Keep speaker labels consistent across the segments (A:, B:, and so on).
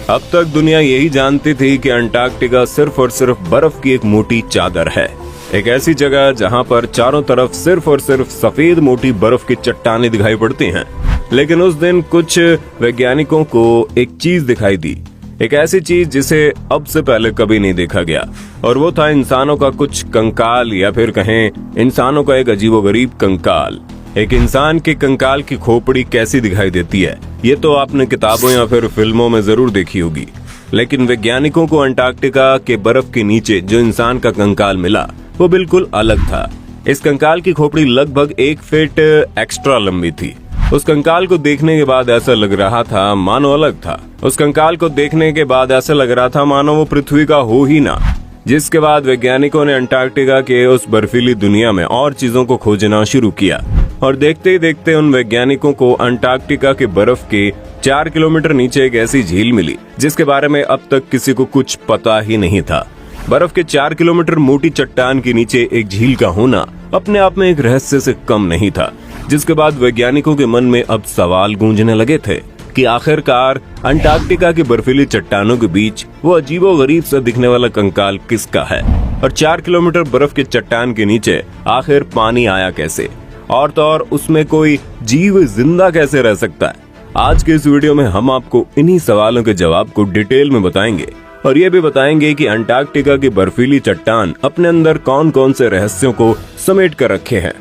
A: अब तक दुनिया यही जानती थी कि अंटार्कटिका सिर्फ और सिर्फ बर्फ की एक मोटी चादर है, एक ऐसी जगह जहां पर चारों तरफ सिर्फ और सिर्फ सफेद मोटी बर्फ की चट्टानें दिखाई पड़ती हैं। लेकिन उस दिन कुछ वैज्ञानिकों को एक चीज दिखाई दी, एक ऐसी चीज जिसे अब से पहले कभी नहीं देखा गया, और वो था इंसानों का कुछ कंकाल, या फिर कहें इंसानों का एक अजीबोगरीब कंकाल। एक इंसान के कंकाल की खोपड़ी कैसी दिखाई देती है, ये तो आपने किताबों या फिर फिल्मों में जरूर देखी होगी। लेकिन वैज्ञानिकों को अंटार्कटिका के बर्फ के नीचे जो इंसान का कंकाल मिला वो बिल्कुल अलग था। इस कंकाल की खोपड़ी लगभग 1 फीट एक्स्ट्रा लंबी थी। उस कंकाल को देखने के बाद ऐसा लग रहा था मानो अलग था। उस कंकाल को देखने के बाद ऐसा लग रहा था मानो वो पृथ्वी का हो ही ना। जिसके बाद वैज्ञानिकों ने अंटार्कटिका के उस बर्फीली दुनिया में और चीजों को खोजना शुरू किया, और देखते ही देखते उन वैज्ञानिकों को अंटार्कटिका के बर्फ के 4 किलोमीटर नीचे एक ऐसी झील मिली जिसके बारे में अब तक किसी को कुछ पता ही नहीं था। बर्फ के 4 किलोमीटर मोटी चट्टान के नीचे एक झील का होना अपने आप में एक रहस्य से कम नहीं था। जिसके बाद वैज्ञानिकों के मन में अब सवाल गूंजने लगे थे कि आखिरकार अंटार्कटिका की बर्फीली चट्टानों के बीच वो अजीबोगरीब सा दिखने वाला कंकाल किसका है, और 4 किलोमीटर बर्फ के चट्टान के नीचे आखिर पानी आया कैसे, और तो और उसमें कोई जीव जिंदा कैसे रह सकता है। आज के इस वीडियो में हम आपको इन्हीं सवालों के जवाब को डिटेल में बताएंगे, और ये भी बताएंगे कि अंटार्कटिका की बर्फीली चट्टान अपने अंदर कौन कौन से रहस्यों को समेट कर रखे हैं।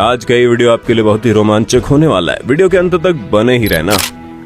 A: आज का ये वीडियो आपके लिए बहुत ही रोमांचक होने वाला है, वीडियो के अंत तक बने ही रहना।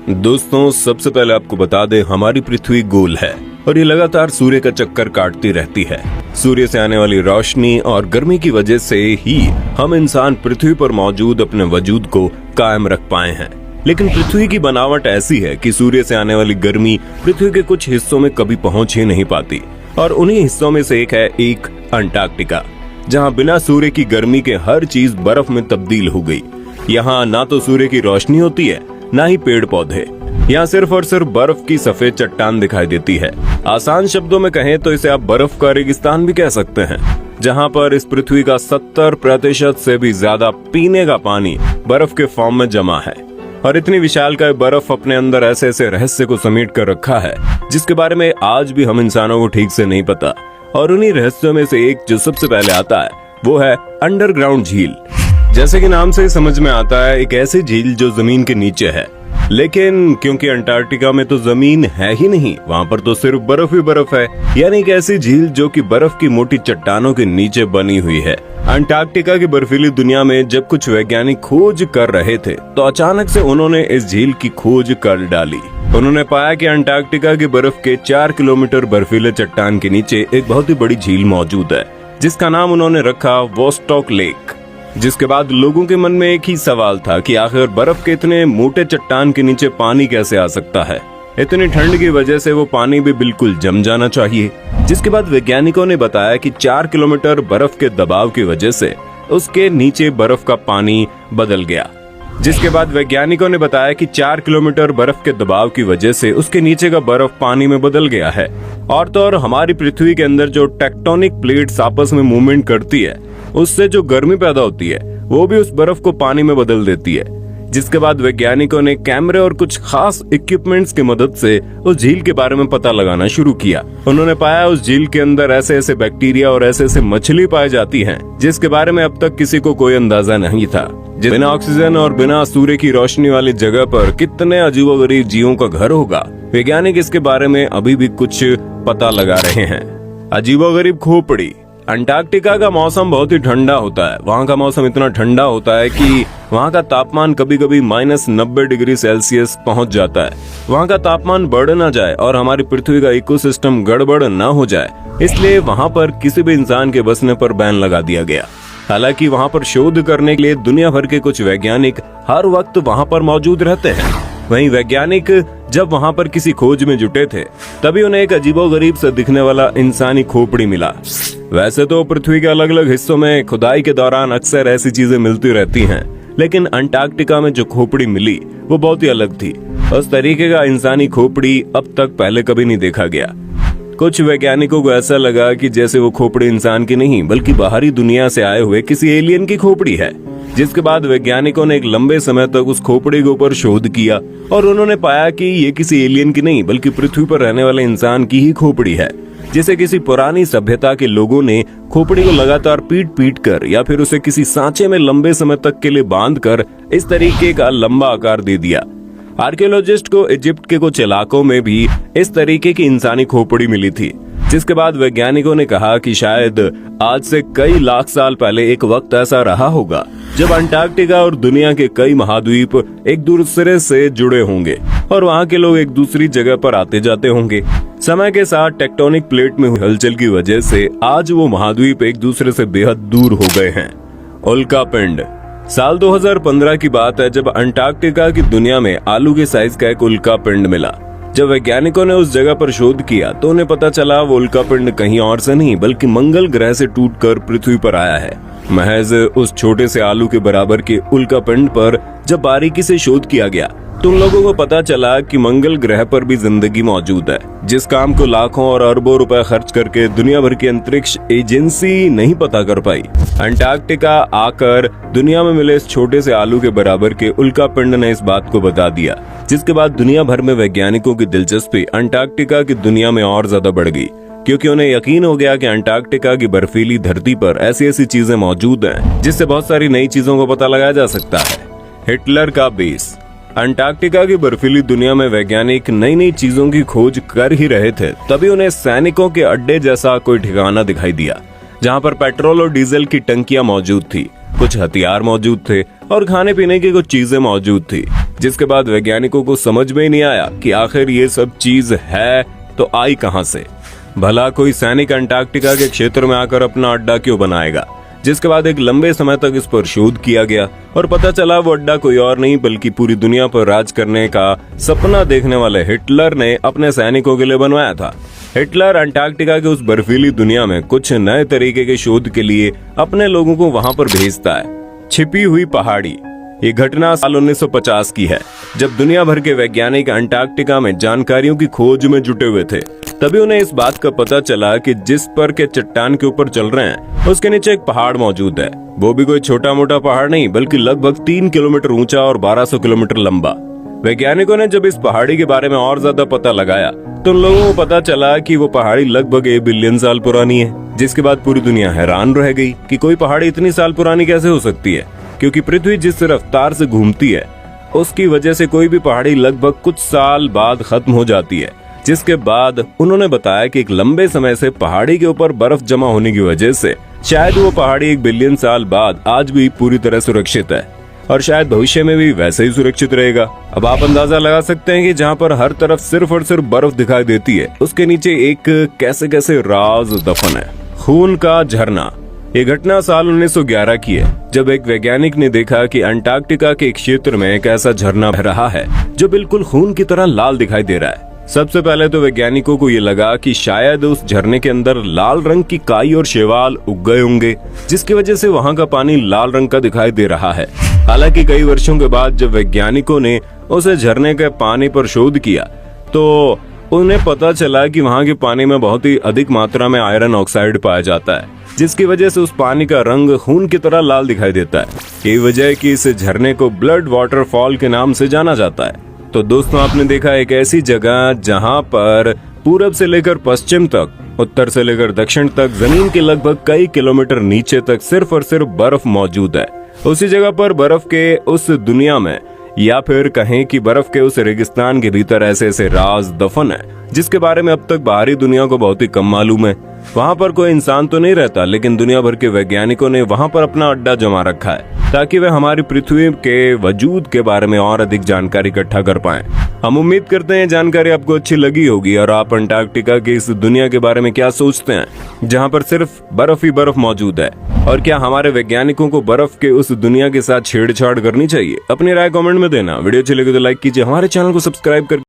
A: दोस्तों, सबसे पहले आपको बता दें, हमारी पृथ्वी गोल है और ये लगातार सूर्य का चक्कर काटती रहती है। सूर्य से आने वाली रोशनी और गर्मी की वजह से ही हम इंसान पृथ्वी पर मौजूद अपने वजूद को कायम रख पाए हैं। लेकिन पृथ्वी की बनावट ऐसी है कि सूर्य से आने वाली गर्मी पृथ्वी के कुछ हिस्सों में कभी पहुंच ही नहीं पाती, और उन्हीं हिस्सों में से एक है एक अंटार्कटिका, जहां बिना सूर्य की गर्मी के हर चीज बर्फ में तब्दील हो गई। यहाँ ना तो सूर्य की रोशनी होती है, ना ही पेड़ पौधे। यहाँ सिर्फ और सिर्फ बर्फ की सफेद चट्टान दिखाई देती है। आसान शब्दों में कहें तो इसे आप बर्फ का रेगिस्तान भी कह सकते हैं, जहाँ पर इस पृथ्वी का 70% से भी ज्यादा पीने का पानी बर्फ के फॉर्म में जमा है। और इतनी विशालकाय बर्फ अपने अंदर ऐसे ऐसे रहस्य को समेट कर रखा है जिसके बारे में आज भी हम इंसानों को ठीक से नहीं पता। और उन्हीं रहस्यों में से एक जो सबसे पहले आता है वो है अंडरग्राउंड झील। जैसे कि नाम से समझ में आता है, एक ऐसी झील जो जमीन के नीचे है। लेकिन क्योंकि अंटार्कटिका में तो जमीन है ही नहीं, वहाँ पर तो सिर्फ बर्फ ही बर्फ है, यानी एक ऐसी झील जो कि बर्फ की मोटी चट्टानों के नीचे बनी हुई है। अंटार्कटिका की बर्फीली दुनिया में जब कुछ वैज्ञानिक खोज कर रहे थे तो अचानक से उन्होंने इस झील की खोज कर डाली। उन्होंने पाया कि अंटार्कटिका की बर्फ के 4 किलोमीटर बर्फीले चट्टान के नीचे एक बहुत ही बड़ी झील मौजूद है, जिसका नाम उन्होंने रखा वोस्टॉक लेक। जिसके बाद लोगों के मन में एक ही सवाल था कि आखिर बर्फ के इतने मोटे चट्टान के नीचे पानी कैसे आ सकता है। इतनी ठंड की वजह से वो पानी भी बिल्कुल जम जाना चाहिए। जिसके बाद वैज्ञानिकों ने बताया कि 4 किलोमीटर बर्फ के दबाव की वजह से उसके नीचे बर्फ का पानी बदल गया। जिसके बाद वैज्ञानिकों ने बताया कि 4 किलोमीटर बर्फ के दबाव की वजह से उसके नीचे का बर्फ पानी में बदल गया है। और तो और हमारी पृथ्वी के अंदर जो टेक्टोनिक प्लेट्स आपस में मूवमेंट करती है, उससे जो गर्मी पैदा होती है वो भी उस बर्फ को पानी में बदल देती है। जिसके बाद वैज्ञानिकों ने कैमरे और कुछ खास इक्विपमेंट्स की मदद से उस झील के बारे में पता लगाना शुरू किया। उन्होंने पाया उस झील के अंदर ऐसे ऐसे बैक्टीरिया और ऐसे ऐसे मछली पाई जाती हैं, जिसके बारे में अब तक किसी को कोई अंदाजा नहीं था। बिना ऑक्सीजन और बिना सूर्य की रोशनी वाली जगह पर कितने अजीबोगरीब जीवों का घर होगा, वैज्ञानिक इसके बारे में अभी भी कुछ पता लगा रहे हैं। अजीबोगरीब खोपड़ी। अंटार्कटिका का मौसम बहुत ही ठंडा होता है। वहाँ का मौसम इतना ठंडा होता है कि वहाँ का तापमान कभी कभी -90 डिग्री सेल्सियस पहुँच जाता है। वहाँ का तापमान बढ़ ना जाए और हमारी पृथ्वी का इकोसिस्टम गड़बड़ ना हो जाए, इसलिए वहाँ पर किसी भी इंसान के बसने पर बैन लगा दिया गया। हालांकि वहाँ पर शोध करने के लिए दुनिया भर के कुछ वैज्ञानिक हर वक्त वहाँ पर मौजूद रहते हैं। वहीं वैज्ञानिक जब वहाँ पर किसी खोज में जुटे थे तभी उन्हें एक अजीबोगरीब सा दिखने वाला इंसानी खोपड़ी मिला। वैसे तो पृथ्वी के अलग अलग हिस्सों में खुदाई के दौरान अक्सर ऐसी चीजें मिलती रहती हैं, लेकिन अंटार्कटिका में जो खोपड़ी मिली वो बहुत ही अलग थी। उस तरीके का इंसानी खोपड़ी अब तक पहले कभी नहीं देखा गया। कुछ वैज्ञानिकों को ऐसा लगा कि जैसे वो खोपड़ी इंसान की नहीं बल्कि बाहरी दुनिया से आए हुए किसी एलियन की खोपड़ी है। जिसके बाद वैज्ञानिकों ने एक लंबे समय तक उस खोपड़ी के ऊपर शोध किया और उन्होंने पाया कि ये किसी एलियन की नहीं बल्कि पृथ्वी पर रहने वाले इंसान की ही खोपड़ी है, जिसे किसी पुरानी सभ्यता के लोगों ने खोपड़ी को लगातार पीट पीट कर या फिर उसे किसी सांचे में लंबे समय तक के लिए बांध कर इस तरीके का लंबा आकार दे दिया। आर्कियोलॉजिस्ट को इजिप्ट के कुछ इलाकों में भी इस तरीके की इंसानी खोपड़ी मिली थी, जिसके बाद वैज्ञानिकों ने कहा कि शायद आज से कई लाख साल पहले एक वक्त ऐसा रहा होगा जब अंटार्कटिका और दुनिया के कई महाद्वीप एक दूसरे से जुड़े होंगे और वहाँ के लोग एक दूसरी जगह पर आते जाते होंगे। समय के साथ टेक्टोनिक प्लेट में हुई हलचल की वजह से आज वो महाद्वीप एक दूसरे से बेहद दूर हो गए हैं। उल्का पिंड। साल 2015 की बात है जब अंटार्कटिका की दुनिया में आलू के साइज का एक उल्का पिंड मिला। जब वैज्ञानिकों ने उस जगह पर शोध किया तो उन्हें पता चला वो उल्का पिंड कहीं और से नहीं बल्कि मंगल ग्रह से टूटकर पृथ्वी पर आया है। महज उस छोटे से आलू के बराबर के उल्का पिंड पर जब बारीकी से शोध किया गया तो उन लोगों को पता चला कि मंगल ग्रह पर भी जिंदगी मौजूद है, जिस काम को लाखों और अरबों रुपए खर्च करके दुनिया भर की अंतरिक्ष एजेंसी नहीं पता कर पाई। अंटार्कटिका आकर दुनिया में मिले इस छोटे से आलू के बराबर के उल्का पिंड ने इस बात को बता दिया, जिसके बाद दुनिया भर में वैज्ञानिकों की दिलचस्पी अंटार्कटिका की दुनिया में और ज्यादा बढ़ गई, क्योंकि उन्हें यकीन हो गया कि अंटार्कटिका की बर्फीली धरती पर ऐसी ऐसी चीजें मौजूद हैं जिससे बहुत सारी नई चीजों को पता लगाया जा सकता है। हिटलर का बेस। अंटार्कटिका की बर्फीली दुनिया में वैज्ञानिक नई नई चीजों की खोज कर ही रहे थे, तभी उन्हें सैनिकों के अड्डे जैसा कोई ठिकाना दिखाई दिया, जहां पर पेट्रोल और डीजल की टंकियां मौजूद थी, कुछ हथियार मौजूद थे और खाने पीने की कुछ चीजें मौजूद थी। जिसके बाद वैज्ञानिकों को समझ में ही नहीं आया कि आखिर ये सब चीज है तो आई कहां से। भला कोई सैनिक अंटार्कटिका के क्षेत्र में आकर अपना अड्डा क्यों बनाएगा। जिसके बाद एक लंबे समय तक इस पर शोध किया गया और पता चला वो अड्डा कोई और नहीं बल्कि पूरी दुनिया पर राज करने का सपना देखने वाले हिटलर ने अपने सैनिकों के लिए बनवाया था। हिटलर अंटार्कटिका के उस बर्फीली दुनिया में कुछ नए तरीके के शोध के लिए अपने लोगों को वहां पर भेजता है। छिपी हुई पहाड़ी। ये घटना साल 1950 की है, जब दुनिया भर के वैज्ञानिक अंटार्कटिका में जानकारियों की खोज में जुटे हुए थे। तभी उन्हें इस बात का पता चला कि जिस पर के चट्टान के ऊपर चल रहे हैं उसके नीचे एक पहाड़ मौजूद है। वो भी कोई छोटा मोटा पहाड़ नहीं बल्कि लगभग 3 किलोमीटर ऊंचा और 1200 किलोमीटर लंबा। वैज्ञानिकों ने जब इस पहाड़ी के बारे में और ज्यादा पता लगाया तो उन लोगों को पता चला कि वो पहाड़ी लगभग 1 बिलियन साल पुरानी है। जिसके बाद पूरी दुनिया हैरान रह गई कि कोई पहाड़ी इतनी साल पुरानी कैसे हो सकती है, क्योंकि पृथ्वी जिस रफ्तार से घूमती है उसकी वजह से कोई भी पहाड़ी लगभग कुछ साल बाद खत्म हो जाती है। जिसके बाद उन्होंने बताया कि एक लंबे समय से पहाड़ी के ऊपर बर्फ जमा होने की वजह से शायद वो पहाड़ी 1 बिलियन साल बाद आज भी पूरी तरह सुरक्षित है और शायद भविष्य में भी वैसे ही सुरक्षित रहेगा। अब आप अंदाजा लगा सकते हैं कि जहाँ पर हर तरफ सिर्फ और सिर्फ बर्फ दिखाई देती है उसके नीचे एक कैसे कैसे राज दफन है। खून का झरना। ये घटना साल 1911 की है, जब एक वैज्ञानिक ने देखा कि अंटार्कटिका के एक क्षेत्र में एक ऐसा झरना बह रहा है जो बिल्कुल खून की तरह लाल दिखाई दे रहा है। सबसे पहले तो वैज्ञानिकों को ये लगा कि शायद उस झरने के अंदर लाल रंग की काई और शैवाल उग गए होंगे, जिसकी वजह से वहाँ का पानी लाल रंग का दिखाई दे रहा है। हालांकि कई वर्षों के बाद जब वैज्ञानिकों ने उस झरने के पानी पर शोध किया तो उन्हें पता चला कि वहाँ के पानी में बहुत ही अधिक मात्रा में आयरन ऑक्साइड पाया जाता है, जिसकी वजह से उस पानी का रंग खून की तरह लाल दिखाई देता है। यही वजह है कि इस झरने को ब्लड वाटरफॉल के नाम से जाना जाता है। तो दोस्तों, आपने देखा एक ऐसी जगह जहां पर पूरब से लेकर पश्चिम तक, उत्तर से लेकर दक्षिण तक जमीन के लगभग कई किलोमीटर नीचे तक सिर्फ और सिर्फ बर्फ मौजूद है। उसी जगह पर बर्फ के उस दुनिया में या फिर कहें कि बर्फ के उस रेगिस्तान के भीतर ऐसे ऐसे राज दफन है जिसके बारे में अब तक बाहरी दुनिया को बहुत ही कम मालूम है। वहाँ पर कोई इंसान तो नहीं रहता, लेकिन दुनिया भर के वैज्ञानिकों ने वहाँ पर अपना अड्डा जमा रखा है ताकि वे हमारी पृथ्वी के वजूद के बारे में और अधिक जानकारी इकट्ठा कर पाएं। हम उम्मीद करते हैं जानकारी आपको अच्छी लगी होगी और आप अंटार्कटिका की इस दुनिया के बारे में क्या सोचते हैं जहाँ पर सिर्फ बर्फ ही बर्फ मौजूद है, और क्या हमारे वैज्ञानिकों को बर्फ के उस दुनिया के साथ छेड़छाड़ करनी चाहिए? अपनी राय कमेंट में देना। वीडियो अच्छी लगी तो लाइक कीजिए, हमारे चैनल को सब्सक्राइब करके